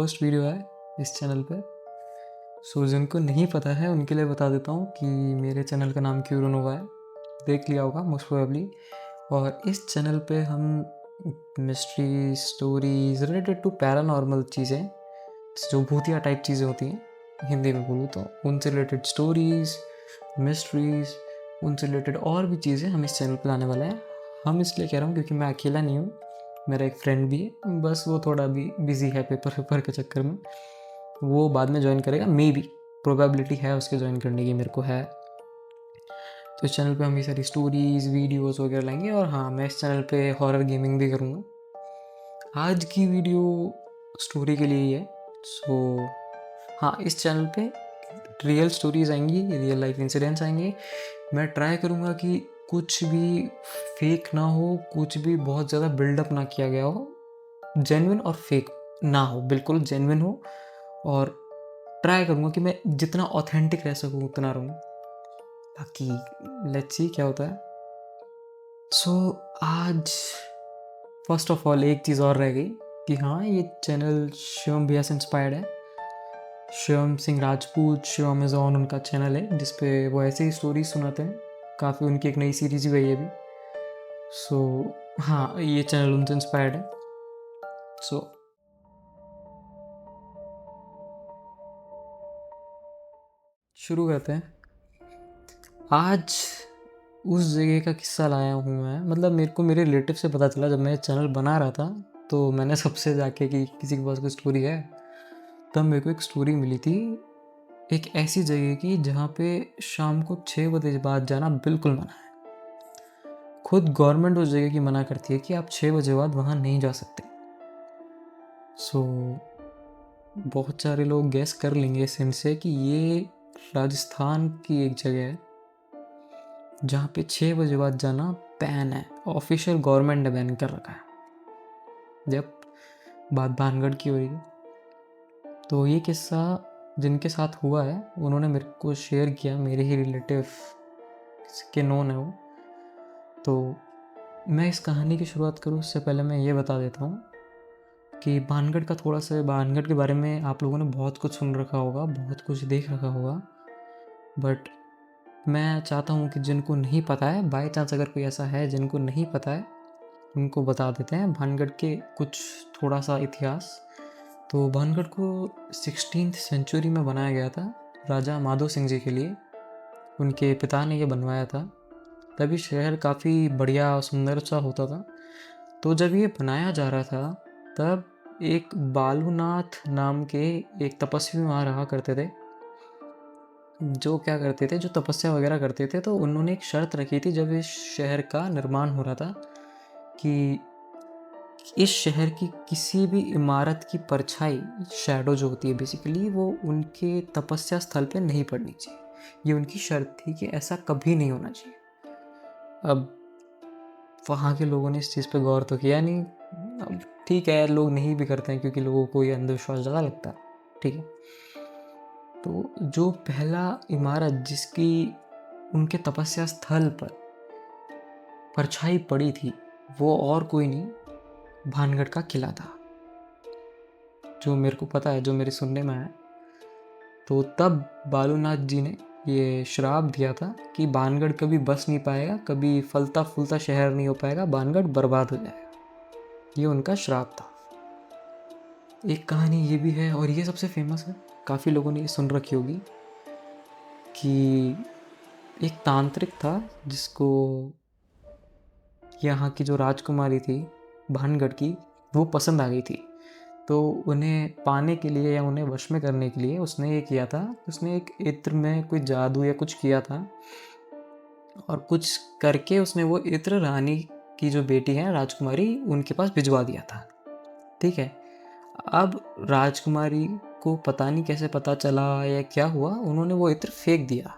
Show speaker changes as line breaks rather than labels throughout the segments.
First video है इस channel पे। सो जिनको नहीं पता है उनके लिए बता देता हूँ कि मेरे चैनल का नाम क्यूरोनोवा है। देख लिया होगा मोस्ट प्रोबेबली। और इस चैनल पे हम mystery stories related to paranormal चीज़ें, जो भूतिया टाइप चीज़ें होती हैं हिंदी में बोलूँ तो, उनसे रिलेटेड स्टोरीज, मिस्ट्रीज, उनसे रिलेटेड और भी चीज़ें हम इस चैनल पे लाने वाले हैं। हम इसलिए कह रहा हूँ क्योंकि मैं अकेला नहीं हूँ, मेरा एक फ्रेंड भी है, बस वो थोड़ा भी बिजी है पेपर के चक्कर में। वो बाद में ज्वाइन करेगा, मे बी, प्रोबेबिलिटी है उसके ज्वाइन करने की, मेरे को है। तो इस चैनल पे हम ये सारी स्टोरीज वीडियोस वगैरह लाएंगे। और हाँ, मैं इस चैनल पे हॉरर गेमिंग भी करूँगा। आज की वीडियो स्टोरी के लिए ही है। सो हाँ, इस चैनल पे रियल स्टोरीज आएंगी, रियल लाइफ इंसिडेंट्स आएंगे। मैं ट्राई करूँगा कि कुछ भी फेक ना हो, कुछ भी बहुत ज़्यादा बिल्डअप ना किया गया हो, जेन्युइन और फेक ना हो, बिल्कुल जेन्युइन हो। और ट्राई करूँगा कि मैं जितना ऑथेंटिक रह सकूँ उतना रहूँ, बाकी लेट्स सी क्या होता है। सो आज फर्स्ट ऑफ ऑल एक चीज़ और रह गई कि हाँ, ये चैनल शिवम भैया से इंस्पायर्ड है। शिवम सिंह राजपूत, शिवम इज़ ऑन उनका चैनल है जिसपे वो ऐसे ही स्टोरीज सुनाते हैं। काफ़ी उनकी एक नई सीरीज भी है ये भी। सो हाँ, ये चैनल उनसे इंस्पायर्ड है। सो शुरू करते हैं। आज उस जगह का किस्सा लाया हूँ मैं, मतलब मेरे को मेरे रिलेटिव से पता चला जब मैं चैनल बना रहा था, तो मैंने सबसे जाके कि किसी के पास कोई स्टोरी है, तब मेरे को एक स्टोरी मिली थी एक ऐसी जगह की जहाँ पे शाम को 6 बजे बाद जाना बिल्कुल मना है। खुद गवर्नमेंट उस जगह की मना करती है कि आप 6 बजे बाद वहाँ नहीं जा सकते। सो बहुत सारे लोग गैस कर लेंगे इस हिंट से कि ये राजस्थान की एक जगह है जहाँ पे 6 बजे बाद जाना बैन है, ऑफिशियल गवर्नमेंट ने बैन कर रखा है। जब बात भानगढ़ की हो रही है, तो ये किस्सा जिनके साथ हुआ है उन्होंने मेरे को शेयर किया, मेरे ही रिलेटिव के नोन है वो। तो मैं इस कहानी की शुरुआत करूँ उससे पहले मैं ये बता देता हूँ कि भानगढ़ का थोड़ा सा, भानगढ़ के बारे में आप लोगों ने बहुत कुछ सुन रखा होगा, बहुत कुछ देख रखा होगा, बट मैं चाहता हूँ कि जिनको नहीं पता है, बाय चांस अगर कोई ऐसा है जिनको नहीं पता है, उनको बता देते हैं भानगढ़ के कुछ थोड़ा सा इतिहास। तो भानगढ़ को 16th सेंचुरी में बनाया गया था राजा माधो सिंह जी के लिए। उनके पिता ने ये बनवाया था। तभी शहर काफ़ी बढ़िया और सुंदर सा होता था। तो जब ये बनाया जा रहा था, तब एक बालूनाथ नाम के एक तपस्वी वहाँ रहा करते थे, जो क्या करते थे, जो तपस्या वगैरह करते थे। तो उन्होंने एक शर्त रखी थी जब इस शहर का निर्माण हो रहा था कि इस शहर की किसी भी इमारत की परछाई, शैडो जो होती है बेसिकली, वो उनके तपस्या स्थल पे नहीं पड़नी चाहिए। ये उनकी शर्त थी कि ऐसा कभी नहीं होना चाहिए। अब वहाँ के लोगों ने इस चीज़ पे गौर तो किया नहीं। अब ठीक है, लोग नहीं भी करते हैं क्योंकि लोगों को ये अंधविश्वास ज़्यादा लगता है, ठीक है। तो जो पहला इमारत जिसकी उनके तपस्या स्थल पर परछाई पड़ी थी, वो और कोई नहीं, भानगढ़ का किला था, जो मेरे को पता है, जो मेरे सुनने में है। तो तब बालूनाथ जी ने ये श्राप दिया था कि भानगढ़ कभी बस नहीं पाएगा, कभी फलता फूलता शहर नहीं हो पाएगा, भानगढ़ बर्बाद हो जाएगा। ये उनका श्राप था। एक कहानी ये भी है, और ये सबसे फेमस है, काफ़ी लोगों ने ये सुन रखी होगी, कि एक तांत्रिक था जिसको यहाँ की जो राजकुमारी थी भानगढ़ की, वो पसंद आ गई थी। तो उन्हें पाने के लिए या उन्हें वश में करने के लिए उसने ये किया था, उसने एक इत्र में कोई जादू या कुछ किया था, और कुछ करके उसने वो इत्र रानी की जो बेटी है राजकुमारी, उनके पास भिजवा दिया था, ठीक है। अब राजकुमारी को पता नहीं कैसे पता चला या क्या हुआ, उन्होंने वो इत्र फेंक दिया।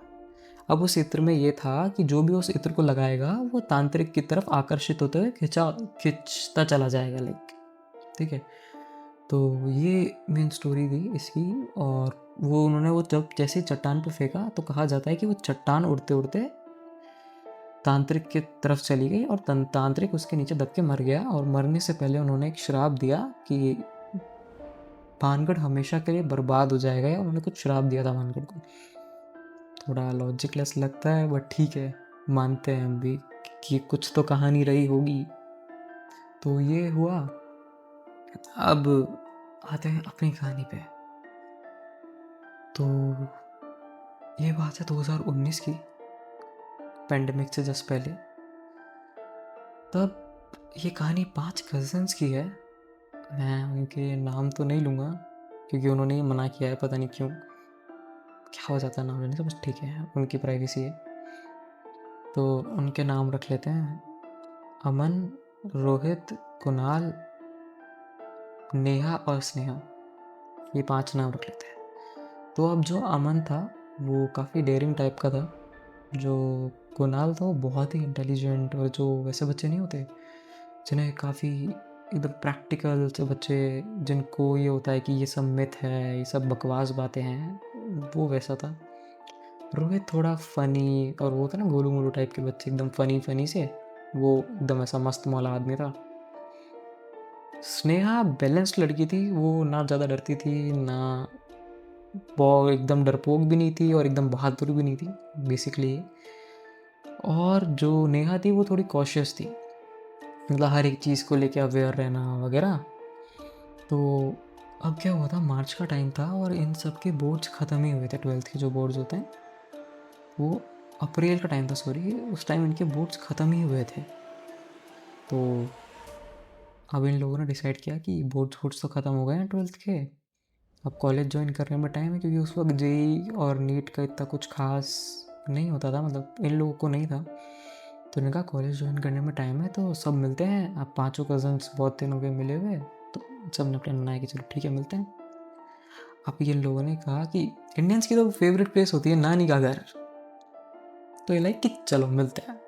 अब उस इत्र में ये था कि जो भी उस इत्र को लगाएगा वो तांत्रिक की तरफ आकर्षित होते हुए खिंचता चला जाएगा, लाइक, ठीक है। तो ये मेन स्टोरी थी इसकी। और वो उन्होंने वो जब जैसे ही चट्टान पे फेंका, तो कहा जाता है कि वो चट्टान उड़ते उड़ते तांत्रिक की तरफ चली गई और तांत्रिक उसके नीचे दब के मर गया। और मरने से पहले उन्होंने एक श्राप दिया कि भानगढ़ हमेशा के लिए बर्बाद हो जाएगा, या उन्होंने कुछ श्राप दिया था भानगढ़ को। थोड़ा लॉजिकलेस लगता है बट ठीक है, मानते हैं हम भी कि कुछ तो कहानी रही होगी। तो ये हुआ। अब आते हैं अपनी कहानी पे। तो ये बात है 2019 की, पेंडेमिक से जस्ट पहले। तब ये कहानी 5 कज़न्स की है। मैं उनके नाम तो नहीं लूँगा क्योंकि उन्होंने ये मना किया है, पता नहीं क्यों, क्या हो जाता है नाम लेने से, बस ठीक है, उनकी प्राइवेसी है। तो उनके नाम रख लेते हैं, अमन, रोहित, कुणाल, नेहा और स्नेहा। ये 5 नाम रख लेते हैं। तो अब जो अमन था वो काफ़ी डेयरिंग टाइप का था, जो कुणाल था वो बहुत ही इंटेलिजेंट, और जो वैसे बच्चे नहीं होते जिन्हें काफ़ी एकदम प्रैक्टिकल से बच्चे, जिनको ये होता है कि ये सब मिथ है, ये सब बकवास बातें हैं, वो वैसा था। रोहित थोड़ा फ़नी, और वो था ना गोलू मोलू टाइप के बच्चे, एकदम फ़नी फ़नी से, वो एकदम ऐसा मस्त मौला आदमी था। स्नेहा बैलेंस्ड लड़की थी, वो ना ज़्यादा डरती थी, ना वो एकदम डरपोक भी नहीं थी और एकदम बहादुर भी नहीं थी, बेसिकली। और जो नेहा थी वो थोड़ी कॉशियस थी, मतलब हर एक चीज़ को लेके अवेयर रहना वगैरह। तो अब क्या हुआ था, मार्च का टाइम था और इन सब के बोर्ड्स ख़त्म ही हुए थे, 12th के जो बोर्ड्स होते हैं, वो अप्रैल का टाइम था, सॉरी, उस टाइम इनके बोर्ड्स ख़त्म ही हुए थे। तो अब इन लोगों ने डिसाइड किया कि बोर्ड्स तो ख़त्म हो गए हैं 12th के, अब कॉलेज ज्वाइन करने में टाइम है, क्योंकि उस वक्त जेई और नीट का इतना कुछ खास नहीं होता था, मतलब इन लोगों को नहीं था। तो उन्होंने कहा कॉलेज ज्वाइन करने में टाइम है, तो सब मिलते हैं। अब 5 कज़न्स बहुत दिन हो गए मिले हुए, तो सब ने प्लान बनाया कि चलो ठीक है मिलते हैं। अब इन लोगों ने कहा कि इंडियंस की तो फेवरेट प्लेस होती है नानी का घर, तो ये लाइक कि चलो मिलते हैं,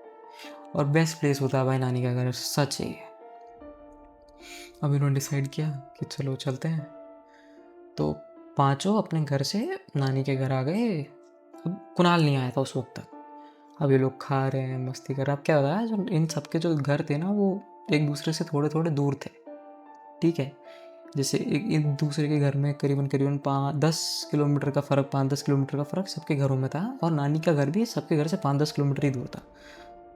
और बेस्ट प्लेस होता है भाई नानी का घर, सच है। अब इन्होंने डिसाइड किया कि चलो चलते हैं। तो 5 अपने घर से नानी के घर आ गए। अब कुणाल नहीं आया था उस वक्त तक। अब ये लोग खा रहे हैं, मस्ती कर रहे हैं। अब क्या होता है, जो इन सबके जो घर थे ना, वो एक दूसरे से थोड़े थोड़े दूर थे, ठीक है। जैसे एक दूसरे के घर में करीबन करीबन 5-10 किलोमीटर का फ़र्क, 5-10 किलोमीटर का फ़र्क सबके घरों में था, और नानी का घर भी सबके घर से 5-10 किलोमीटर ही दूर था।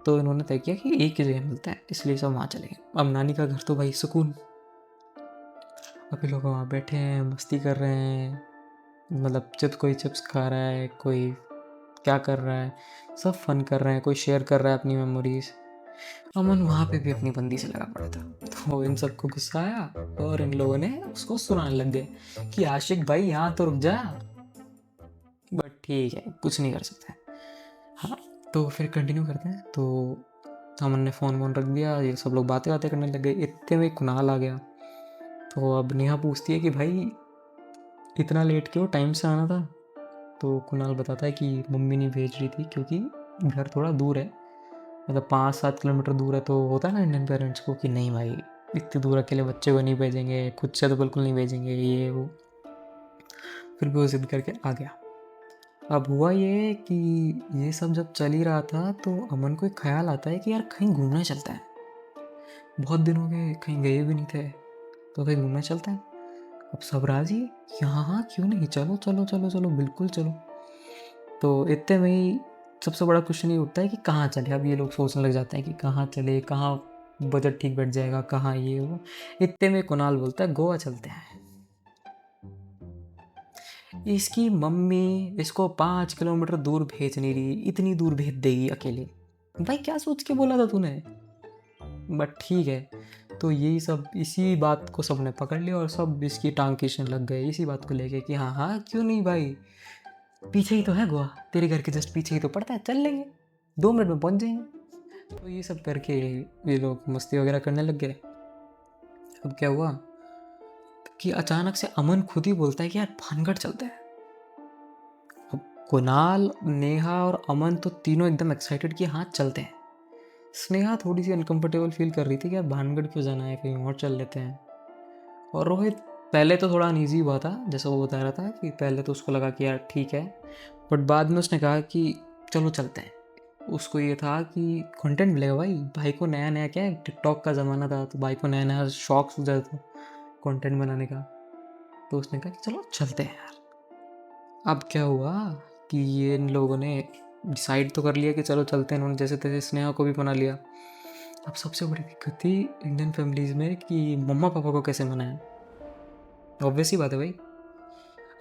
तो इन्होंने तय किया कि एक ही जगह मिलता है, इसलिए सब वहाँ चले गए। अब नानी का घर तो भाई सुकून। अभी लोग वहाँ बैठे हैं, मस्ती कर रहे हैं, मतलब कोई चिप्स खा रहा है, कोई क्या कर रहा है, सब फन कर रहे हैं, कोई शेयर कर रहा है अपनी मेमोरीज। अमन वहाँ पे भी अपनी बंदी से लगा पड़ा था। तो इन सबको गुस्सा आया और इन लोगों ने उसको सुनाने लग गए कि आशिक भाई यहाँ तो रुक जा, बट ठीक है, कुछ नहीं कर सकते। हाँ, तो फिर कंटिन्यू करते हैं। तो अमन ने फ़ोन वोन रख दिया, ये सब लोग बातें बातें करने लग गए। इतने में कुणाल आ गया। तो अब नेहा पूछती है कि भाई इतना लेट क्यों, टाइम से आना था। तो कुणाल बताता है कि मम्मी नहीं भेज रही थी, क्योंकि घर थोड़ा दूर है, मतलब 5-7 किलोमीटर दूर है। तो होता है ना इंडियन पेरेंट्स को कि नहीं भाई इतनी दूर अकेले बच्चे को नहीं भेजेंगे, खुद से तो बिल्कुल नहीं भेजेंगे, ये वो। फिर भी वो ज़िद करके आ गया। अब हुआ ये कि ये सब जब चल ही रहा था, तो अमन को एक ख्याल आता है कि यार कहीं घूमने चलता है, बहुत दिन हो गए कहीं गए भी नहीं थे, तो कहीं घूमने चलते हैं। अब सब राजी कि हाँ हाँ क्यों नहीं, चलो चलो चलो चलो, बिल्कुल चलो। तो इतने में ही सबसे बड़ा क्वेश्चन ये उठता है कि कहाँ चले। अब ये लोग सोचने लग जाते हैं कि कहाँ चले, कहाँ बजट ठीक बैठ जाएगा, कहाँ ये वो। इतने में कुणाल बोलता है गोवा चलते हैं। इसकी मम्मी इसको 5 किलोमीटर दूर भेज नहीं रही, इतनी दूर भेज देगी अकेले। भाई क्या सोच के बोला था तूने, बट ठीक है। तो यही सब, इसी बात को सबने पकड़ लिया और सब इसकी टांग खींचने लग गए इसी बात को लेके कि हाँ हाँ क्यों नहीं भाई, पीछे ही तो है गोवा, तेरे घर के जस्ट पीछे ही तो पड़ता है, चल लेंगे, 2 मिनट में पहुंच जाएंगे। तो ये सब करके ये लोग मस्ती वगैरह करने लग गए। अब क्या हुआ कि अचानक से अमन खुद ही बोलता है कि यार भानगढ़ चलते हैं। अब कुणाल, नेहा और अमन तो तीनों एकदम एक्साइटेड कि हाँ चलते हैं। स्नेहा थोड़ी सी अनकंफर्टेबल फील कर रही थी कि यार भानगढ़ क्यों जाना है, कहीं और चल लेते हैं। और रोहित पहले तो थोड़ा अनईजी हुआ था, जैसा वो बता रहा था कि पहले तो उसको लगा कि यार ठीक है, बट बाद में उसने कहा कि चलो चलते हैं। उसको ये था कि कंटेंट मिलेगा भाई, भाई को नया नया क्या है, टिकटॉक का ज़माना था, तो भाई को नया नया शौक सूझा था कंटेंट बनाने का। तो उसने कहा कि चलो चलते हैं यार। अब क्या हुआ कि ये इन लोगों ने डिसाइड तो कर लिया कि चलो चलते हैं, उन्होंने जैसे तैसे स्नेहा को भी मना लिया। अब सबसे बड़ी दिक्कत थी इंडियन फैमिलीज में कि मम्मा पापा को कैसे मनाएं। ऑब्वियस ही बात है भाई।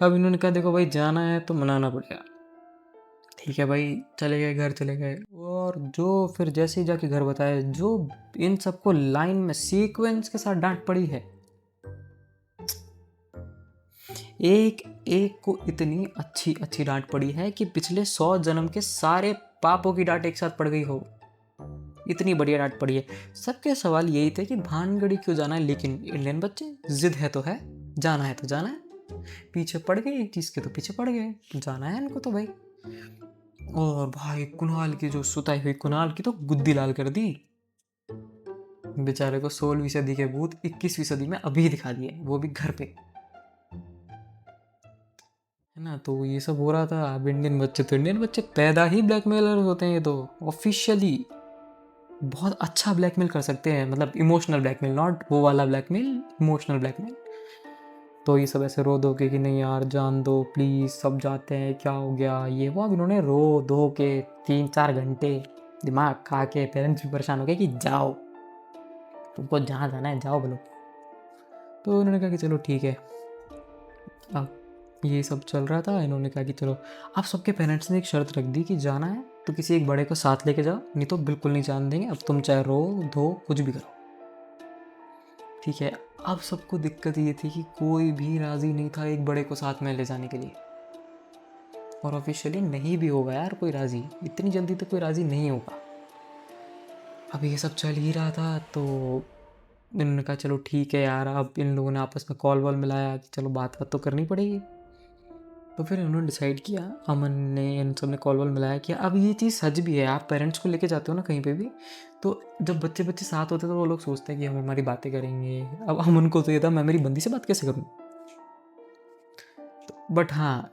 अब इन्होंने कहा देखो भाई जाना है तो मनाना पड़ेगा। ठीक है भाई, चले गए घर, चले गए। और जो फिर जैसे ही जाके घर बताया, जो इन सबको लाइन में सीक्वेंस के साथ डांट पड़ी है, एक एक को इतनी अच्छी अच्छी डांट पड़ी है कि पिछले 100 जन्म के सारे पापों की डांट एक साथ पड़ गई हो। इतनी बढ़िया डांट पड़ी है। सबके सवाल यही थे कि भानगढ़ी क्यों जाना है, लेकिन इंडियन बच्चे जिद है तो है, जाना है तो जाना है। पीछे पड़ गए एक चीज के तो पीछे पड़ गए, जाना है इनको तो भाई। और भाई कुणाल की जो सुताई हुई, कुणाल की तो गुद्दी लाल कर दी। बेचारे को 16वीं सदी के भूत 21वीं सदी में अभी दिखा दिए, वो भी घर पे, है ना। तो ये सब हो रहा था। अब इंडियन बच्चे तो इंडियन बच्चे पैदा ही ब्लैकमेलर होते हैं। ये तो ऑफिशियली बहुत अच्छा ब्लैकमेल कर सकते हैं, मतलब इमोशनल ब्लैकमेल, नॉट वो वाला ब्लैकमेल, इमोशनल ब्लैकमेल। तो ये सब ऐसे रो धो के कि नहीं यार जान दो प्लीज़, सब जाते हैं, क्या हो गया ये वो। अब इन्होंने रो धो के 3-4 घंटे दिमाग खा के पेरेंट्स भी परेशान हो गए कि जाओ, तुमको जहाँ जाना है जाओ बोलो। तो उन्होंने कहा कि चलो ठीक है। अब ये सब चल रहा था, इन्होंने कहा कि चलो। अब सबके पेरेंट्स ने एक शर्त रख दी कि जाना है तो किसी एक बड़े को साथ लेके जाओ, नहीं तो बिल्कुल नहीं जान देंगे। अब तुम चाहे रो धो कुछ भी करो, ठीक है। अब सबको दिक्कत ये थी कि कोई भी राज़ी नहीं था एक बड़े को साथ में ले जाने के लिए। और ऑफिशियली नहीं भी होगा यार कोई राज़ी, इतनी जल्दी तो कोई राज़ी नहीं होगा। अब ये सब चल ही रहा था तो इन्होंने कहा चलो ठीक है यार। अब इन लोगों ने आपस में कॉल वॉल मिलाया कि चलो बात बात तो करनी पड़ेगी। तो फिर उन्होंने डिसाइड किया, अमन ने इन सब ने कॉल वॉल मिलाया कि अब ये चीज़ सच भी है। आप पेरेंट्स को लेके जाते हो ना कहीं पे भी, तो जब बच्चे बच्चे साथ होते हैं तो वो लोग सोचते हैं कि हम हमारी बातें करेंगे। अब अमन को तो ये था मैं मेरी बंदी से बात कैसे करूँ। बट हाँ,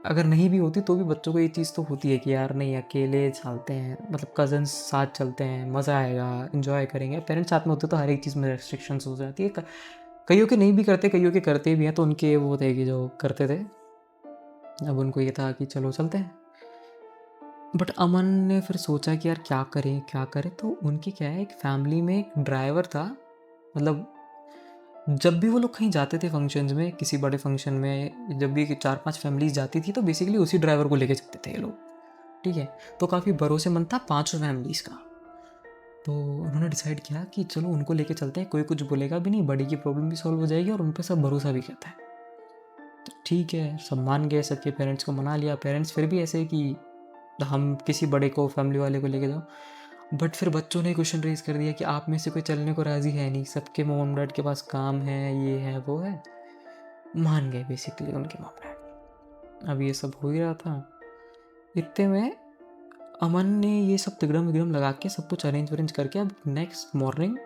अगर नहीं भी होती तो भी बच्चों को ये चीज़ तो होती है कि यार नहीं अकेले चलते हैं, मतलब कज़न्स साथ चलते हैं, मज़ा आएगा, इन्जॉय करेंगे। पेरेंट्स साथ में होते तो हर एक चीज़ में रेस्ट्रिक्शंस हो जाती है। कईयों के नहीं भी करते, कईयों के करते भी हैं, तो उनके वो थे कि जो करते थे। अब उनको ये था कि चलो चलते हैं। बट अमन ने फिर सोचा कि यार क्या करें क्या करें। तो उनकी क्या है, एक फैमिली में एक ड्राइवर था। मतलब जब भी वो लोग कहीं जाते थे फंक्शंस में, किसी बड़े फंक्शन में, जब भी 4-5 फैमिलीज जाती थी तो बेसिकली उसी ड्राइवर को लेके चलते थे ये लोग, ठीक है। तो काफ़ी भरोसेमंद था 5 फैमिलीज का। तो उन्होंने डिसाइड किया कि चलो उनको लेके चलते हैं, कोई कुछ बोलेगा भी नहीं, बड़ी की प्रॉब्लम भी सॉल्व हो जाएगी और उन पर सब भरोसा भी करता है। तो ठीक है, सब मान गए, सबके पेरेंट्स को मना लिया। पेरेंट्स फिर भी ऐसे कि हम किसी बड़े को, फैमिली वाले को लेके जाओ। बट फिर बच्चों ने क्वेश्चन रेज कर दिया कि आप में से कोई चलने को राज़ी है नहीं, सबके मॉम डैड के पास काम है, ये है वो है। मान गए बेसिकली उनके मॉम डैड। अब ये सब हो ही रहा था, इतने में अमन ने ये सब तिगड़म विगड़म लगा के सब कुछ अरेंज वरेंज करके अब नेक्स्ट मॉर्निंग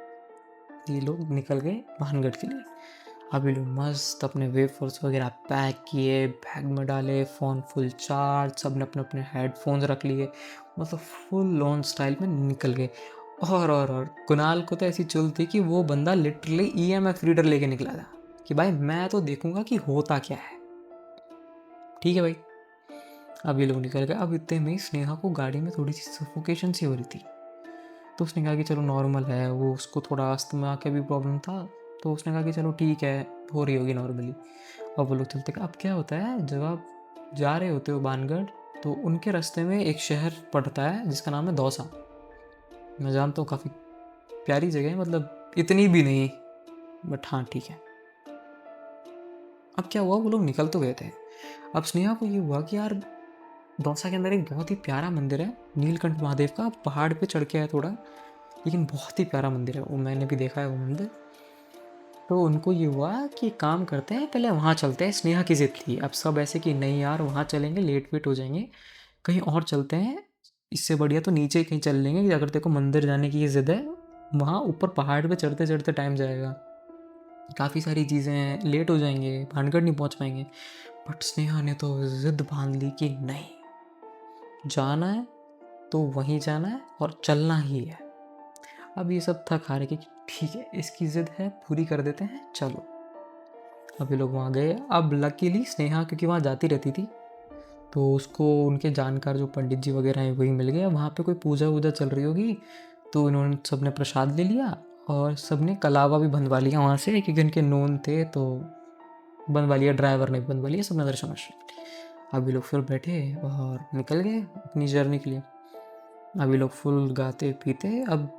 ये लोग निकल गए भानगढ़ के लिए। अब ये लोग मस्त अपने वेफर्स वगैरह पैक किए, बैग में डाले, फ़ोन फुल चार्ज, सब ने अपने अपने हेडफोन्स रख लिए, मतलब फुल ऑन स्टाइल में निकल गए। और कुणाल को तो ऐसी चुल थी कि वो बंदा लिटरली ईएमएफ रीडर लेके निकला था कि भाई मैं तो देखूंगा कि होता क्या है। ठीक है भाई। अब ये लोग निकल गए। अब इतने में स्नेहा को गाड़ी में थोड़ी सी सफोकेशन सी हो रही थी। तो उसने कहा कि चलो नॉर्मल है, वो उसको थोड़ा अस्थमा का भी प्रॉब्लम था। तो उसने कहा कि चलो ठीक है, हो रही होगी नॉर्मली। अब वो लोग चलते। अब क्या होता है, जब आप जा रहे होते हो बानगढ़, तो उनके रास्ते में एक शहर पड़ता है जिसका नाम है दौसा। मैं जानता हूँ काफ़ी प्यारी जगह है, मतलब इतनी भी नहीं, बट हाँ ठीक है। अब क्या हुआ, वो लोग निकल तो गए थे। अब स्नेहा को ये हुआ कि यार दौसा के अंदर एक बहुत ही प्यारा मंदिर है, नीलकंठ महादेव का। पहाड़ पे चढ़ के है थोड़ा, लेकिन बहुत ही प्यारा मंदिर है वो, मैंने भी देखा है वो मंदिर। तो उनको ये हुआ कि काम करते हैं पहले वहाँ चलते हैं। स्नेहा की जिद थी। अब सब ऐसे कि नहीं यार वहाँ चलेंगे लेट वेट हो जाएंगे, कहीं और चलते हैं, इससे बढ़िया तो नीचे ही कहीं चल लेंगे। कि अगर तेरे को मंदिर जाने की ये जिद है, वहाँ ऊपर पहाड़ पे चढ़ते चढ़ते टाइम जाएगा, काफ़ी सारी चीज़ें हैं, लेट हो जाएंगे, भानगढ़ नहीं पहुँच पाएंगे। बट स्नेहा ने तो जिद बांध ली कि नहीं, जाना है तो वहीं जाना है और चलना ही है। अब ये सब थक हारे कि ठीक है इसकी जिद है, पूरी कर देते हैं, चलो। अभी लोग वहाँ गए। अब लकीली स्नेहा क्योंकि वहाँ जाती रहती थी, तो उसको उनके जानकार जो पंडित जी वगैरह हैं वही मिल गए। वहाँ पे कोई पूजा वूजा चल रही होगी, तो इन्होंने सबने प्रसाद ले लिया और सबने कलावा भी बंधवा लिया वहाँ से, क्योंकि उनके नोन थे तो बंधवा लिया, ड्राइवर ने बंधवा लिया, सबने दर्शन वर्शन। अभी लोग फिर बैठे और निकल गए अपनी जर्नी के लिए। अभी लोग फुल गाते पीते। अब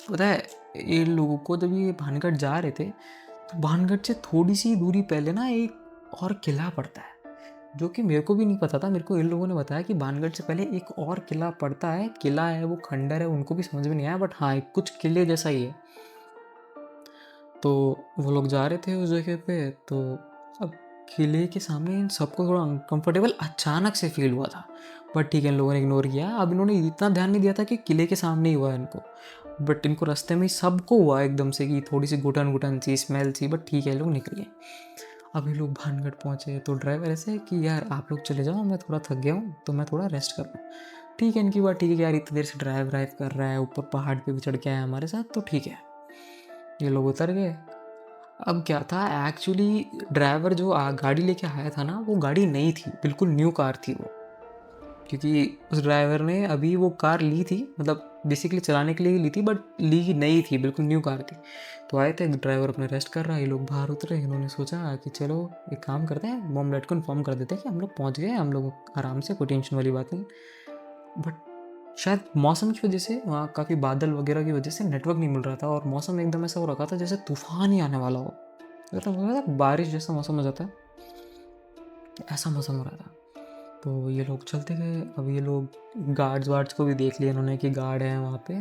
पता है इन लोगों को जब ये भानगढ़ जा रहे थे, तो भानगढ़ से थोड़ी सी दूरी पहले ना एक और किला पड़ता है, जो कि मेरे को भी नहीं पता था। मेरे को इन लोगों ने बताया कि भानगढ़ से पहले एक और किला पड़ता है। किला है वो खंडर है, उनको भी समझ में नहीं आया, बट हाँ एक कुछ किले जैसा ही है। तो वो लोग जा रहे थे उस जगह पे, तो अब किले के सामने इन सबको थोड़ा अनकंफर्टेबल अचानक से फील हुआ था, बट ठीक है इन लोगों ने इग्नोर किया। अब इन्होंने इतना ध्यान नहीं दिया था कि किले के सामने ही हुआ है इनको, बट इनको रास्ते में ही सबको हुआ एकदम से कि थोड़ी सी घुटन घुटन सी स्मेल सी, बट ठीक है लोग निकल गए। अभी लोग भानगढ़ पहुँचे तो ड्राइवर ऐसे कि यार आप लोग चले जाओ, मैं थोड़ा थक गया हूँ तो मैं थोड़ा रेस्ट कर लूँ। ठीक है इनकी बात ठीक है यार, इतनी देर से ड्राइव कर रहा है, ऊपर पहाड़ पे भी चढ़ के आया हमारे साथ, तो ठीक है। ये लोग उतर गए। अब क्या था एक्चुअली, ड्राइवर जो गाड़ी लेके आया था ना, वो गाड़ी नई थी, बिल्कुल न्यू कार थी वो, क्योंकि उस ड्राइवर ने अभी वो कार ली थी, मतलब बेसिकली चलाने के लिए ही ली थी, बट ली नई थी, बिल्कुल न्यू कार थी। तो आए थे, ड्राइवर अपने रेस्ट कर रहा है, ये लोग बाहर उतरे। इन्होंने सोचा कि चलो एक काम करते हैं, मॉम डैड को इन्फॉर्म कर देते हैं कि हम लोग पहुँच गए, हम लोग आराम से, कोई टेंशन वाली बात नहीं। बट शायद मौसम की वजह से, वहाँ काफ़ी बादल वगैरह की वजह से नेटवर्क नहीं मिल रहा था, और मौसम एकदम ऐसा हो रखा था जैसे तूफान ही आने वाला हो, मतलब बारिश जैसा मौसम हो जाता है, ऐसा मौसम हो रहा था। तो ये लोग चलते गए। अब ये लोग गार्ड्स वार्ड्स को भी देख लिया इन्होंने कि गार्ड है वहाँ पे।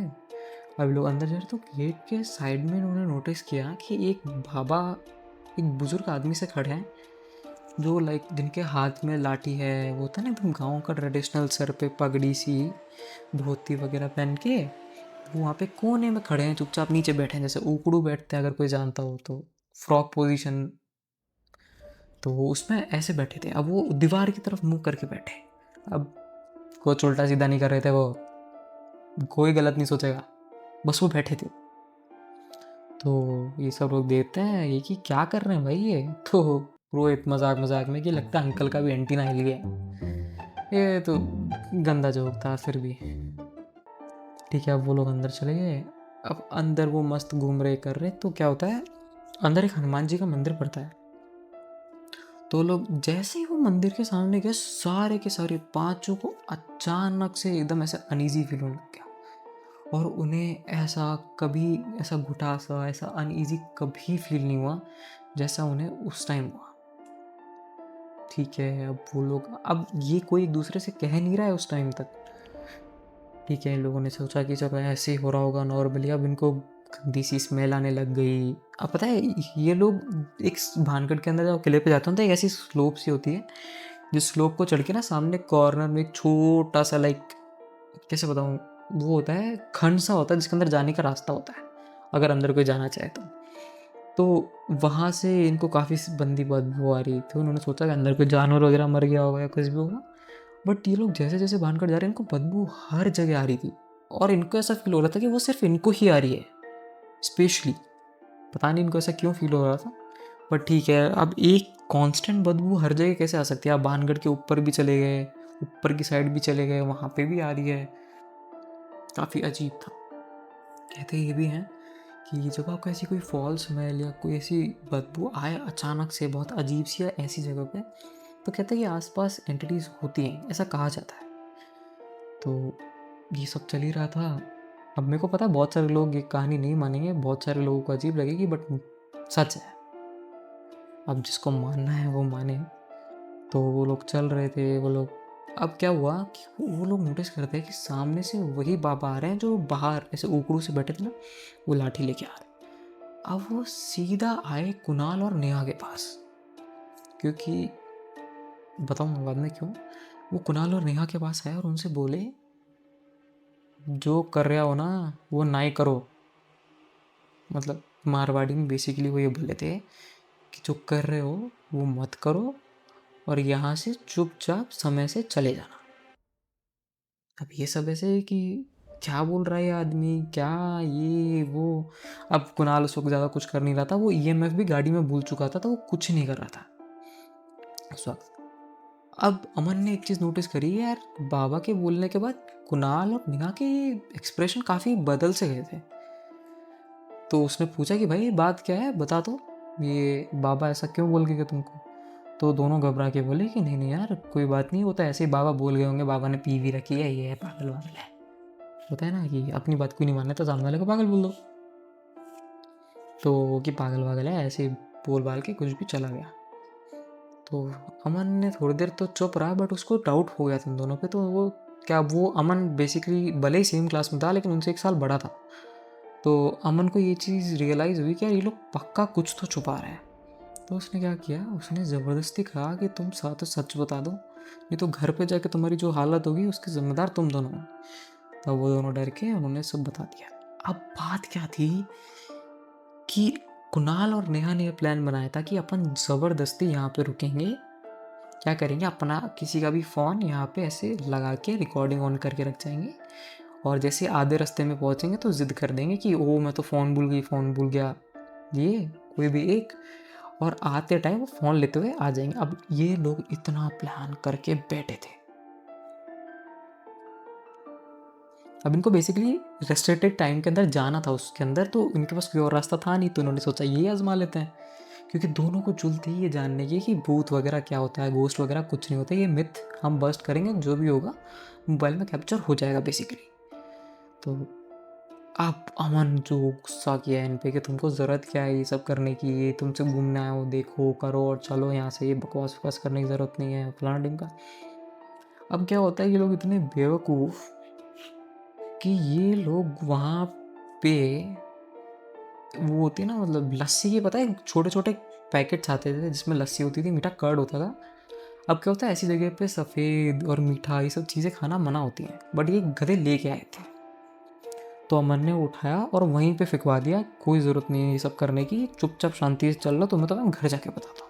अब लोग अंदर जा रहे तो गेट के साइड में इन्होंने नोटिस किया कि एक बाबा, एक बुजुर्ग आदमी से खड़े हैं, जो लाइक जिनके हाथ में लाठी है, वो होता है ना एकदम गाँव का ट्रेडिशनल, सर पे पगड़ी सी, धोती वगैरह पहन के, वो वहाँ पे कोने में खड़े हैं, चुपचाप नीचे बैठे हैं, जैसे उकड़ू बैठते हैं अगर कोई जानता हो तो, फ्रॉक पोजीशन। तो वो उसमें ऐसे बैठे थे। अब वो दीवार की तरफ मुंह करके बैठे। अब कुछ उल्टा सीधा नहीं कर रहे थे वो, कोई गलत नहीं सोचेगा, बस वो बैठे थे। तो ये सब लोग देखते हैं ये कि क्या कर रहे हैं भाई ये, तो रोहित मजाक मजाक में कि लगता है अंकल का भी एंटीना हिल गया। ये तो गंदा जोक था फिर भी। ठीक है अब वो लोग अंदर चले गए। अब अंदर वो मस्त घूम रहे कर रहे, तो क्या होता है, अंदर एक हनुमान जी का मंदिर पड़ता है। तो लोग जैसे ही वो मंदिर के सामने गए, सारे के सारे पांचों को अचानक से एकदम ऐसा अनईजी फील होने लग गया, और उन्हें ऐसा कभी, ऐसा घुटा सा, ऐसा अनईजी कभी फील नहीं हुआ जैसा उन्हें उस टाइम हुआ। ठीक है अब वो लोग, अब ये कोई एक दूसरे से कह नहीं रहा है उस टाइम तक। ठीक है इन लोगों ने सोचा कि चलो ऐसे ही हो रहा होगा नॉर्मली। अब इनको गंदी सी स्मेल आने लग गई। अब पता है ये लोग एक भानगढ़ के अंदर जब किले पे जाते हैं तो एक ऐसी स्लोप सी होती है, जिस स्लोप को चढ़ के ना सामने कॉर्नर में एक छोटा सा, लाइक कैसे बताऊँ, वो होता है खंड सा होता है जिसके अंदर जाने का रास्ता होता है, अगर अंदर कोई जाना चाहे तो वहाँ से इनको काफ़ी गंदी बदबू आ रही थी। उन्होंने सोचा कि अंदर कोई जानवर वगैरह मर गया होगा या कुछ भी होगा, बट ये लोग जैसे जैसे भानगढ़ जा रहे हैं इनको बदबू हर जगह आ रही थी, और इनको ऐसा फील हो रहा था कि वो सिर्फ इनको ही आ रही है स्पेशली। पता नहीं इनको ऐसा क्यों फील हो रहा था, बट ठीक है। अब एक कांस्टेंट बदबू हर जगह कैसे आ सकती है। आप भानगढ़ के ऊपर भी चले गए, ऊपर की साइड भी चले गए, वहाँ पे भी आ रही है, काफ़ी अजीब था। कहते ये भी हैं कि जब आपको ऐसी कोई फॉल स्मेल या कोई ऐसी बदबू आए अचानक से बहुत अजीब सी या ऐसी जगह पे, तो कहते हैं कि आसपास एंटिटीज़ होती हैं, ऐसा कहा जाता है। तो ये सब चल ही रहा था। अब मेरे को पता है बहुत सारे लोग ये कहानी नहीं मानेंगे, बहुत सारे लोगों को अजीब लगेगी, बट सच है। अब जिसको मानना है वो माने। तो वो लोग चल रहे थे, वो लोग, अब क्या हुआ कि वो लोग नोटिस करते हैं कि सामने से वही बाबा आ रहे हैं जो बाहर ऐसे उकड़ू से बैठे थे ना, वो लाठी लेके आ रहे हैं। अब वो सीधा आए कुणाल और नेहा के पास, क्योंकि बताऊँ बाद में क्यों। वो कुणाल और नेहा के पास आए और उनसे बोले जो कर रहे हो ना वो नहीं करो। मतलब मारवाड़ी में बेसिकली वो ये बोले थे कि जो कर रहे हो वो मत करो, और यहाँ से चुपचाप समय से चले जाना। अब ये सब ऐसे कि क्या बोल रहा है ये आदमी, क्या ये वो। अब कुणाल उस वक्त ज़्यादा कुछ कर नहीं रहा था, वो ईएमएफ भी गाड़ी में भूल चुका था, तो वो कुछ नहीं कर रहा था उस वक्त। अब अमन ने एक चीज़ नोटिस करी यार, बाबा के बोलने के बाद कुणाल और नेहा के एक्सप्रेशन काफ़ी बदल से गए थे। तो उसने पूछा कि भाई बात क्या है, बता दो, ये बाबा ऐसा क्यों बोल के गए तुमको। तो दोनों घबरा के बोले कि नहीं नहीं यार कोई बात नहीं, वो तो ऐसे ही बाबा बोल गए होंगे, बाबा ने पी भी रखी है, ये है पागल वागल है। होता है ना कि अपनी बात क्यों नहीं मानना, तो सामने वाले को पागल बोल दो। तो कि पागल वागल है, ऐसे ही बोल बाल के कुछ भी चला गया। तो अमन ने थोड़ी देर तो चुप रहा, बट उसको डाउट हो गया था उन दोनों पे। तो वो अमन बेसिकली भले ही सेम क्लास में था, लेकिन उनसे 1 साल बड़ा था। तो अमन को ये चीज़ रियलाइज़ हुई कि यार ये लोग पक्का कुछ तो छुपा रहे हैं। तो उसने क्या किया, उसने ज़बरदस्ती कहा कि तुम साथ सच बता दो, नहीं तो घर पे जाके तुम्हारी जो हालत होगी उसकी ज़िम्मेदार तुम दोनों हो। तब वो दोनों डर के उन्होंने सब बता दिया। अब बात क्या थी कि कुणाल और नेहा ने ये प्लान बनाया था कि अपन ज़बरदस्ती यहाँ पे रुकेंगे, क्या करेंगे, अपना किसी का भी फ़ोन यहाँ पे ऐसे लगा के रिकॉर्डिंग ऑन करके रख जाएंगे, और जैसे आधे रास्ते में पहुँचेंगे तो ज़िद कर देंगे कि ओ मैं तो फ़ोन भूल गई, फ़ोन भूल गया, ये कोई भी एक, और आते टाइम वो फ़ोन लेते हुए आ जाएंगे। अब ये लोग इतना प्लान करके बैठे थे। अब इनको बेसिकली रेस्ट्रिक्टेड टाइम के अंदर जाना था उसके अंदर, तो इनके पास कोई और रास्ता था नहीं, तो उन्होंने सोचा ये आजमा लेते हैं। क्योंकि दोनों को जुल थी ये जानने की कि भूत वगैरह क्या होता है, गोस्ट वगैरह कुछ नहीं होता, ये मिथ हम बस्ट करेंगे, जो भी होगा मोबाइल में कैप्चर हो जाएगा बेसिकली। तो अब अमन जो गुस्सा किया इन पे कि तुमको ज़रूरत क्या है ये सब करने की, ये तुमसे घूमने आए हो, देखो करो और चलो यहाँ से, ये बकवास वकवास करने की ज़रूरत नहीं है, फलाना ढिमका। अब क्या होता है, ये लोग इतने बेवकूफ़ कि ये लोग वहाँ पे, वो होती है ना मतलब लस्सी के, पता है छोटे छोटे पैकेट्स आते थे जिसमें लस्सी होती थी, मीठा कर्ड होता था। अब क्या होता है, ऐसी जगह पे सफ़ेद और मीठा ये सब चीज़ें खाना मना होती हैं, बट ये गधे लेके आए थे। तो अमन ने उठाया और वहीं पे फिकवा दिया, कोई ज़रूरत नहीं है ये सब करने की, चुपचाप शांति से चल लो, तुम्हें तो मैं घर जाके बताता हूँ।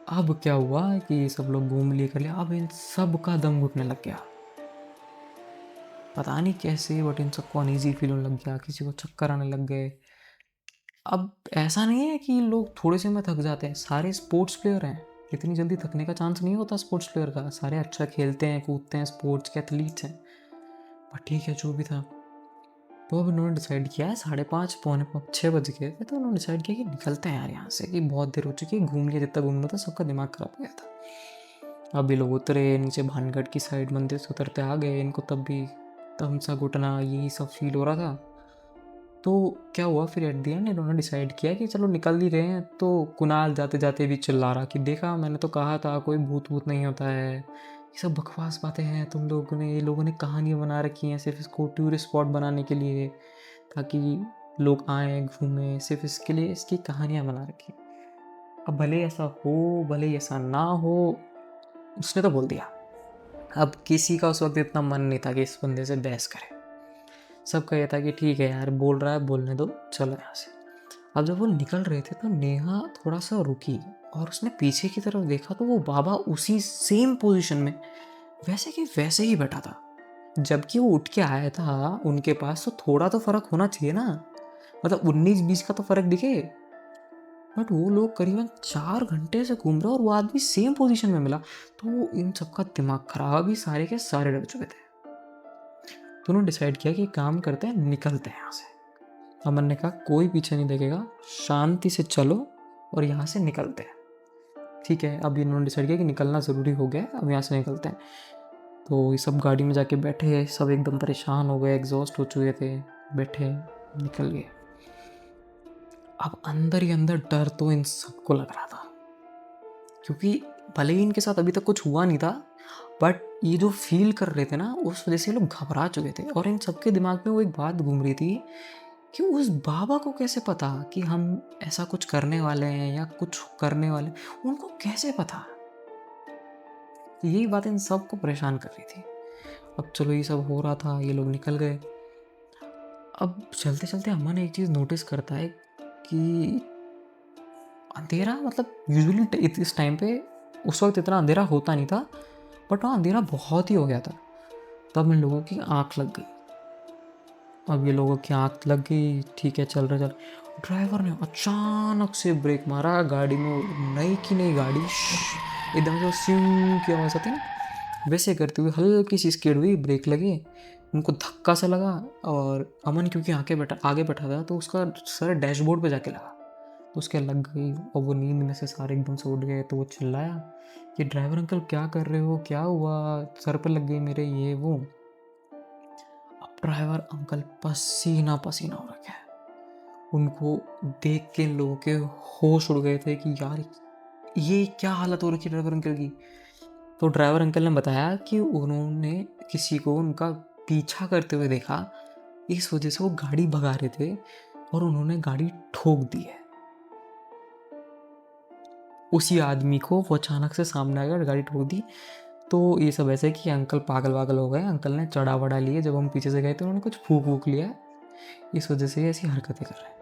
अब क्या हुआ कि ये सब लोग घूम लिए कर लिया, अब इन सब का दम घुटने लग गया, पता नहीं कैसे, बट इन सबको अनईजी फील होने लग गया, किसी को चक्कर आने लग गए। अब ऐसा नहीं है कि लोग थोड़े से में थक जाते हैं, सारे स्पोर्ट्स प्लेयर हैं, इतनी जल्दी थकने का चांस नहीं होता स्पोर्ट्स प्लेयर का, सारे अच्छा खेलते हैं कूदते हैं, स्पोर्ट्स के एथलीट्स हैं। पर ठीक है जो भी था, तो अब उन्होंने डिसाइड किया है 5:30 6 बज गए थे, तो उन्होंने डिसाइड किया कि निकलते हैं यार यहाँ से, कि बहुत देर हो चुकी है, घूम लिया जितना घूमना था, सबका दिमाग खराब हो गया था। अब ये लोग उतरे नीचे भानगढ़ की साइड, मंदिर से उतरते आ गए, इनको तब भी तम सा घुटना यही सब फील हो रहा था। तो क्या हुआ फिर एट द एंड इन्होंने डिसाइड किया कि चलो निकल ही रहे हैं। तो कुणाल जाते जाते भी चिल्ला रहा कि देखा मैंने तो कहा था कोई भूत भूत नहीं होता है, ये सब बकवास बातें हैं, तुम लोगों ने, ये लोगों ने कहानियाँ बना रखी हैं सिर्फ इसको टूरिस्ट स्पॉट बनाने के लिए, ताकि लोग आएँ घूमें, सिर्फ इसके लिए इसकी कहानियाँ बना रखी। अब भले ऐसा हो भले ऐसा ना हो, उसने तो बोल दिया। अब किसी का उस वक्त इतना मन नहीं था कि इस बंदे से बहस करे, सबका ये था कि ठीक है यार बोल रहा है बोलने दो, चलो यहाँ से। अब जब वो निकल रहे थे तो नेहा थोड़ा सा रुकी और उसने पीछे की तरफ देखा, तो वो बाबा उसी सेम पोजीशन में वैसे कि वैसे ही बैठा था। जबकि वो उठ के आया था उनके पास, तो थोड़ा तो फर्क होना चाहिए ना, मतलब 19-20 का तो फर्क दिखे। बट वो लोग करीबन 4 घंटे से घूम रहे और वो आदमी सेम पोजीशन में मिला, तो इन सबका दिमाग खराब ही, सारे के सारे डर चुके थे। तो उन्होंने डिसाइड किया कि काम करते हैं, निकलते हैं यहाँ से। अमन ने कहा कोई पीछे नहीं देखेगा, शांति से चलो और यहाँ से निकलते हैं। ठीक है, अब इन्होंने डिसाइड किया कि निकलना ज़रूरी हो गया है, अब यहाँ से निकलते हैं। तो ये सब गाड़ी में जाके बैठे, सब एकदम परेशान हो गए, एग्जॉस्ट हो चुके थे, बैठे निकल गए। अब अंदर ही अंदर डर तो इन सबको लग रहा था, क्योंकि भले ही इनके साथ अभी तक कुछ हुआ नहीं था, बट ये जो फील कर रहे थे ना, उस वजह से ये लोग घबरा चुके थे। और इन सबके दिमाग में वो एक बात घूम रही थी कि उस बाबा को कैसे पता कि हम ऐसा कुछ करने वाले हैं या कुछ करने वाले, उनको कैसे पता। यही बात इन सबको परेशान कर रही थी। अब चलो ये सब हो रहा था, ये लोग निकल गए। अब चलते चलते अम्मा ने एक चीज़ नोटिस करता है कि अंधेरा, मतलब यूजुअली इस टाइम पे उस वक्त इतना अंधेरा होता नहीं था, बट वहाँ अंधेरा बहुत ही हो गया था। तब इन लोगों की आँख लग गई। अब ये लोगों की आँख लग गई, ठीक है चल रहे। ड्राइवर ने अचानक से ब्रेक मारा, गाड़ी में नई की नई गाड़ी एकदम से स्यूं की आवाज़ आती है ना, वैसे करते हुए हल्की सी स्किड हुई, ब्रेक लगे, उनको धक्का सा लगा। और अमन क्योंकि आगे बैठा था तो उसका सर डैशबोर्ड पे जाके लगा, तो उसके लग गई और वो नींद में से सारे एकदम से उठ गए। तो वो चिल्लाया कि ड्राइवर अंकल क्या कर रहे हो, क्या हुआ, सर पे लग गई मेरे, ये वो। अब ड्राइवर अंकल पसीना पसीना हो रखे हैं, उनको देख के लोगों के होश उड़ गए थे कि यार ये क्या हालत हो रखी है ड्राइवर अंकल की। तो ड्राइवर अंकल ने बताया कि उन्होंने किसी को उनका पीछा करते हुए देखा, इस वजह से वो गाड़ी भगा रहे थे और उन्होंने गाड़ी ठोक दी है। उसी आदमी को वो अचानक से सामने आ गया और गाड़ी ठोक दी। तो ये सब ऐसे कि अंकल पागल वागल हो गए, अंकल ने चढ़ा वड़ा लिए, जब हम पीछे से गए तो उन्होंने कुछ फूक वूक लिया, इस वजह से ऐसी हरकतें कर रहे हैं।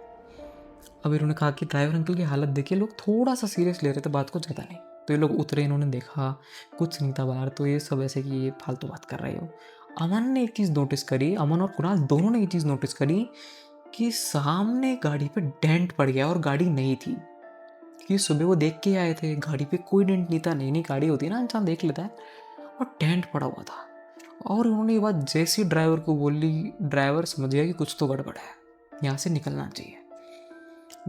अब इन्होंने कहा कि ड्राइवर अंकल की हालत देखिए, लोग थोड़ा सा सीरियस ले रहे थे बात को, ज़्यादा नहीं। तो ये लोग उतरे, इन्होंने देखा कुछ नहीं था बाहर, तो ये सब ऐसे कि ये फालतू बात कर रहे हो। अमन ने एक चीज़ नोटिस करी, अमन और कुणाल दोनों ने ये चीज़ नोटिस करी कि सामने गाड़ी पे डेंट पड़ गया और गाड़ी नहीं थी। कि सुबह वो देख के आए थे, गाड़ी पे कोई डेंट नहीं था, नई नई गाड़ी होती है ना, इंसान देख लेता है, और डेंट पड़ा हुआ था। और उन्होंने ये बात जैसे ही ड्राइवर को बोली, ड्राइवर समझ गया कि कुछ तो गड़बड़ है, यहाँ से निकलना चाहिए।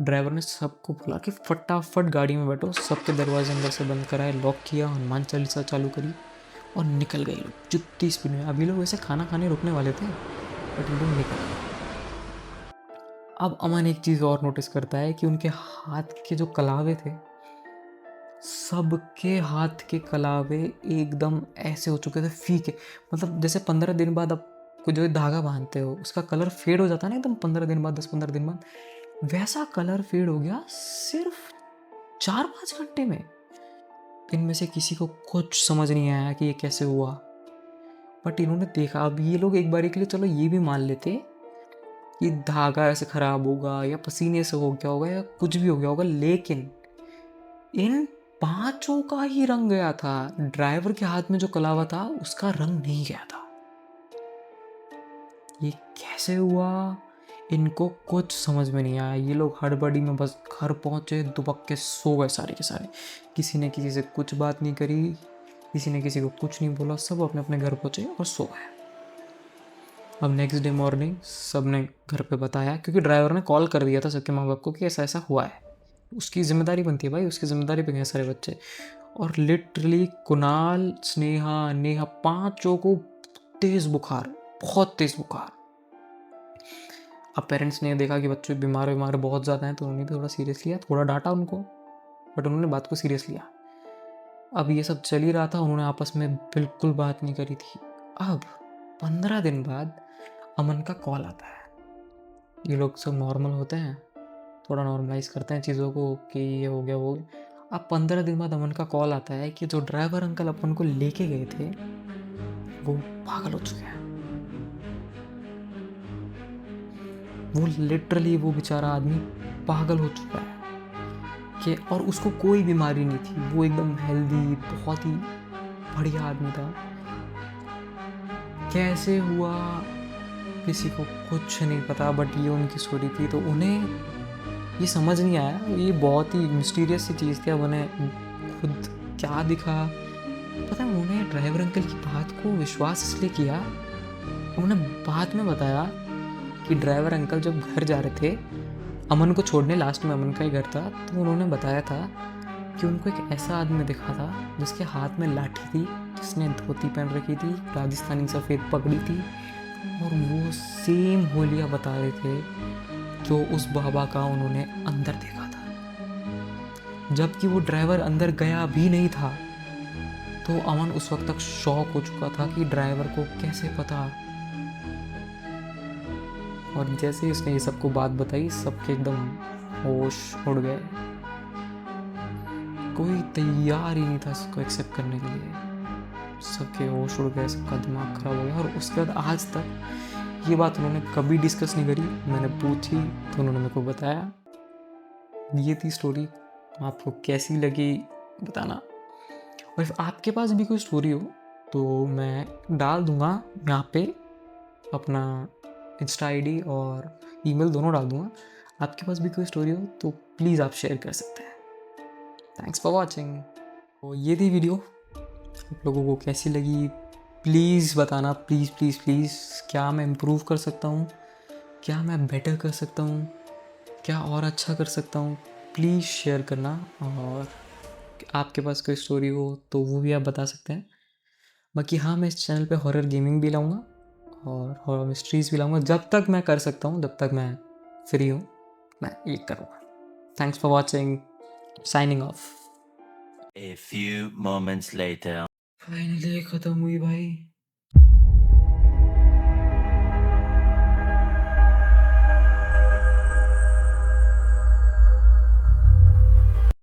ड्राइवर ने सबको बोला कि फटाफट गाड़ी में बैठो, सबके दरवाजे अंदर से बंद कराए, लॉक किया, हनुमान चालीसा चालू करी और निकल गए लोग जितनी स्पीड में। अभी लोग वैसे खाना खाने रुकने वाले थे, बट ये लोग निकल गए। अब अमन एक चीज़ और नोटिस करता है कि उनके हाथ के जो कलावे थे, सबके हाथ के कलावे एकदम ऐसे हो चुके थे फीके। मतलब जैसे 15 दिन बाद आप कोई जो धागा बांधते हो उसका कलर फेड हो जाता है ना एकदम 15 दिन बाद, 10-15 दिन बाद, वैसा कलर फेड हो गया सिर्फ 4-5 घंटे में। इनमें से किसी को कुछ समझ नहीं आया कि ये कैसे हुआ, बट इन्होंने देखा। अब ये लोग एक बारी के लिए चलो ये भी मान लेते कि धागा ऐसे खराब होगा या पसीने से हो गया होगा या कुछ भी हो गया होगा, लेकिन इन पांचों का ही रंग गया था। ड्राइवर के हाथ में जो कलावा था उसका रंग नहीं गया था। ये कैसे हुआ, इनको कुछ समझ में नहीं आया। ये लोग हड़बड़ी में बस घर पहुंचे, दुबक के सो गए सारे के सारे। किसी ने किसी से कुछ बात नहीं करी, किसी ने किसी को कुछ नहीं बोला, सब अपने अपने घर पहुंचे और सो गए। अब नेक्स्ट डे मॉर्निंग सब ने घर पे बताया, क्योंकि ड्राइवर ने कॉल कर दिया था सबके माँ बाप को कि ऐसा ऐसा हुआ है। उसकी जिम्मेदारी बनती है भाई, उसकी जिम्मेदारी पे गए सारे बच्चे। और लिटरली कुणाल, स्नेहा, नेहा, पांचों को तेज बुखार, बहुत तेज बुखार। अब पेरेंट्स ने देखा कि बच्चे बीमार बहुत ज़्यादा हैं, तो उन्होंने भी थोड़ा सीरियस लिया, थोड़ा डांटा उनको, बट उन्होंने बात को सीरियस लिया। अब ये सब चल ही रहा था, उन्होंने आपस में बिल्कुल बात नहीं करी थी। अब 15 दिन बाद अमन का कॉल आता है। ये लोग सब नॉर्मल होते हैं, थोड़ा नॉर्मलाइज करते हैं चीज़ों को कि ये हो गया वो। अब 15 दिन बाद अमन का कॉल आता है कि जो ड्राइवर अंकल अपन को लेके गए थे वो पागल हो चुके हैं। वो लिटरली वो बेचारा आदमी पागल हो चुका है कि, और उसको कोई बीमारी नहीं थी, वो एकदम हेल्दी, बहुत ही बढ़िया आदमी था। कैसे हुआ किसी को कुछ नहीं पता, बट ये उनकी स्टोरी थी, तो उन्हें ये समझ नहीं आया। ये बहुत ही मिस्टीरियस सी चीज़ थी। अब उन्हें खुद क्या दिखा पता है, उन्होंने ड्राइवर अंकल की बात को विश्वास इसलिए किया, उन्होंने बाद में बताया कि ड्राइवर अंकल जब घर जा रहे थे अमन को छोड़ने, लास्ट में अमन का ही घर था, तो उन्होंने बताया था कि उनको एक ऐसा आदमी दिखा था जिसके हाथ में लाठी थी, जिसने धोती पहन रखी थी, राजस्थानी सफ़ेद पगड़ी थी, और वो सेम होलिया बता रहे थे जो उस बाबा का उन्होंने अंदर देखा था। जबकि वो ड्राइवर अंदर गया भी नहीं था। तो अमन उस वक्त तक शॉक हो चुका था कि ड्राइवर को कैसे पता। और जैसे ही उसने ये सबको बात बताई, सबके एकदम होश उड़ गए। कोई तैयार ही नहीं था इसको एक्सेप्ट करने के लिए। सबके होश उड़ गए, सबका दिमाग खराब हो गया। और उसके बाद आज तक ये बात उन्होंने कभी डिस्कस नहीं करी। मैंने पूछी तो उन्होंने मेरे को बताया। ये थी स्टोरी। आपको कैसी लगी बताना, और if आपके पास भी कोई स्टोरी हो तो मैं डाल दूँगा यहाँ पे अपना इंस्टा आईडी और ईमेल दोनों डाल दूँगा। आपके पास भी कोई स्टोरी हो तो प्लीज़ आप शेयर कर सकते हैं। Thanks for watching. तो ये थी वीडियो, आप लोगों को कैसी लगी प्लीज़ बताना, प्लीज़ प्लीज़ प्लीज़। क्या मैं इम्प्रूव कर सकता हूँ, क्या मैं बेटर कर सकता हूँ, क्या और अच्छा कर सकता हूँ, प्लीज़ शेयर करना। और आपके पास कोई स्टोरी हो तो वो भी आप बता सकते हैं। बाकी हाँ, मैं इस चैनल पे हॉरर गेमिंग भी लाऊंगा और हॉरर मिस्ट्रीज़ भी लाऊंगा। जब तक मैं कर सकता हूँ, जब तक मैं फ्री हूँ, मैं ये करूँगा। Thanks for watching, signing off.
A few moments later.
Finally ख़त्म हुई भाई।